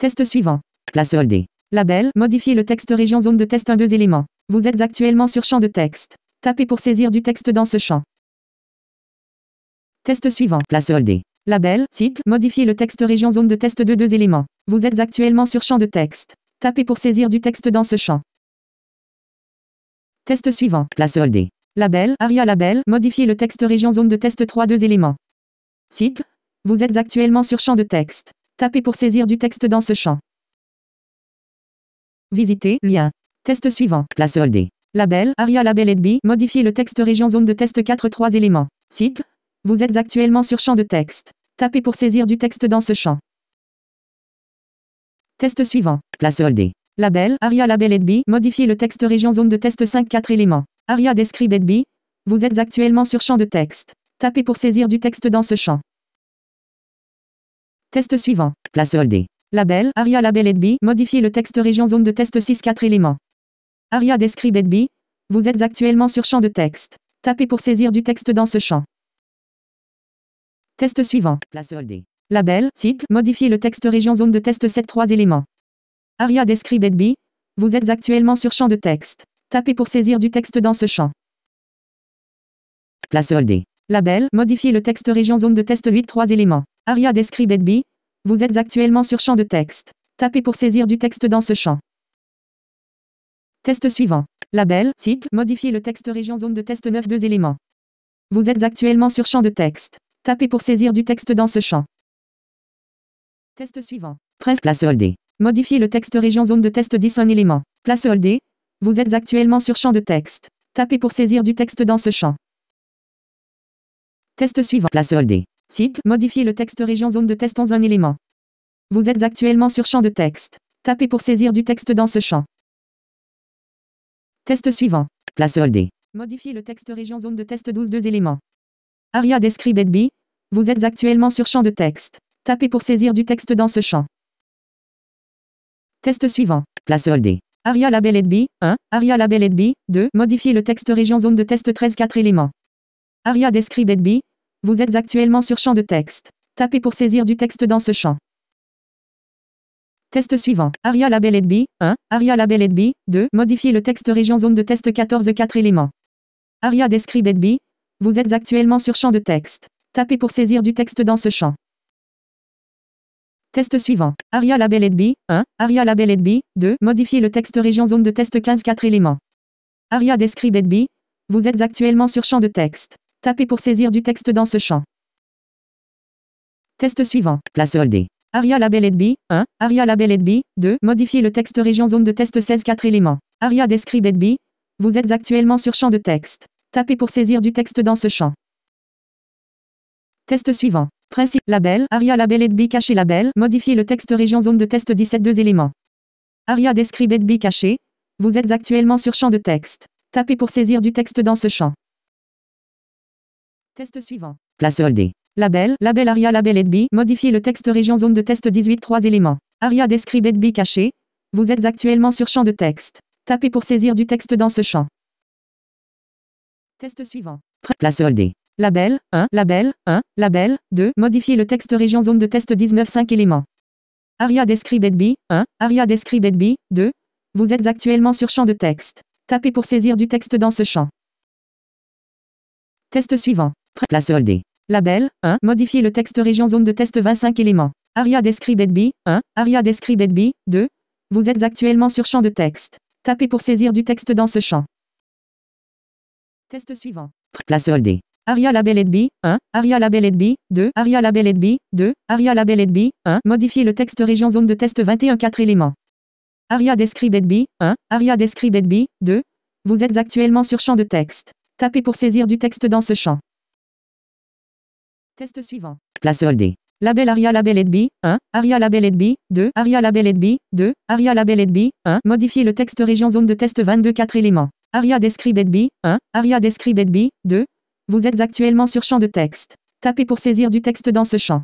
Test suivant. Place soldée. Label, modifier le texte région zone de test 1 2 éléments. Vous êtes actuellement sur champ de texte. Tapez pour saisir du texte dans ce champ. Test suivant. Place soldée. Label, titre, modifier le texte région zone de test 2 2 éléments. Vous êtes actuellement sur champ de texte. Tapez pour saisir du texte dans ce champ. Test suivant. Place soldée. Label, ARIA label, modifier le texte région zone de test 3 2 éléments. Titre, vous êtes actuellement sur champ de texte. Tapez pour saisir du texte dans ce champ. Visiter, lien. Test suivant. Place soldée. Label, ARIA label EDB, modifier le texte région zone de test 4 3 éléments. Titre, vous êtes actuellement sur champ de texte. Tapez pour saisir du texte dans ce champ. Test suivant. Place soldée. Label, ARIA label EDB, modifier le texte région zone de test 5 4 éléments. ARIA describe EDB, vous êtes actuellement sur champ de texte. Tapez pour saisir du texte dans ce champ. Test suivant. Place soldée. Label, ARIA label EDB, modifier le texte région zone de test 6 4 éléments. ARIA describe EDB, vous êtes actuellement sur champ de texte. Tapez pour saisir du texte dans ce champ. Test suivant. Place soldée. Label, titre, modifier le texte région zone de test 7 3 éléments. ARIA describe EDB, vous êtes actuellement sur champ de texte. Tapez pour saisir du texte dans ce champ. Place soldée. Label, modifier le texte région zone de test 8 3 éléments. ARIA describe EDB, vous êtes actuellement sur champ de texte. Tapez pour saisir du texte dans ce champ. Test suivant. Label, titre, modifier le texte région zone de test 9 2 éléments. Vous êtes actuellement sur champ de texte. Tapez pour saisir du texte dans ce champ. Test suivant. Place soldée. Modifier le texte région zone de test 10 1 élément. Place soldée. Vous êtes actuellement sur champ de texte. Tapez pour saisir du texte dans ce champ. Test suivant. Place soldée. Titre, modifier le texte région zone de test 11 1 élément. Vous êtes actuellement sur champ de texte. Tapez pour saisir du texte dans ce champ. Test suivant. Place soldée. Modifier le texte région zone de test 12 2 éléments. ARIA describe EDB, vous êtes actuellement sur champ de texte. Tapez pour saisir du texte dans ce champ. Test suivant. Place soldée. ARIA label EDB, 1, ARIA label EDB, 2, modifier le texte région zone de test 13 4 éléments. ARIA describe EDB, vous êtes actuellement sur champ de texte. Tapez pour saisir du texte dans ce champ. Test suivant. ARIA label EDB, 1, ARIA label EDB, 2, modifier le texte région zone de test 14 4 éléments. ARIA describe EDB, vous êtes actuellement sur champ de texte. Tapez pour saisir du texte dans ce champ. Test suivant. ARIA label EDB, 1, ARIA label EDB, 2, modifier le texte région zone de test 15 4 éléments. ARIA describe EDB, vous êtes actuellement sur champ de texte. Tapez pour saisir du texte dans ce champ. Test suivant. Place soldée. ARIA label EDB, 1, ARIA label EDB, 2, modifier le texte région zone de test 16 4 éléments. ARIA describe EDB, vous êtes actuellement sur champ de texte. Tapez pour saisir du texte dans ce champ. Test suivant. Principe. Label, ARIA label EDB caché label, modifier le texte région zone de test 17 2 éléments. ARIA describe EDB caché, vous êtes actuellement sur champ de texte. Tapez pour saisir du texte dans ce champ. Test suivant. Place soldée. Label, label ARIA label EDB, modifier le texte région zone de test 18 3 éléments. ARIA describe EDB caché, vous êtes actuellement sur champ de texte. Tapez pour saisir du texte dans ce champ. Test suivant. Place soldée. Label, 1, label, 1, label, 2, modifier le texte région zone de test 19 5 éléments. ARIA describe EDB, 1, ARIA describe EDB, 2, vous êtes actuellement sur champ de texte. Tapez pour saisir du texte dans ce champ. Test suivant. Place soldée. Label, 1, modifier le texte région zone de test 25 éléments. ARIA describe EDB, 1, ARIA describe EDB, 2, vous êtes actuellement sur champ de texte. Tapez pour saisir du texte dans ce champ. Test suivant. Place soldée. ARIA label EDB, 1, ARIA label EDB, 2, ARIA label EDB, 2, ARIA label EDB, 1, modifier le texte région zone de test 21 4 éléments. ARIA describe EDB, 1, ARIA describe EDB, 2, vous êtes actuellement sur champ de texte. Tapez pour saisir du texte dans ce champ. Test suivant. Place soldée. Label ARIA label EDB, 1, ARIA label EDB, 2, ARIA label EDB, 2, ARIA label EDB, 1, modifier le texte région zone de test 22 4 éléments. ARIA describe EDB, 1, ARIA describe EDB, 2, vous êtes actuellement sur champ de texte. Tapez pour saisir du texte dans ce champ.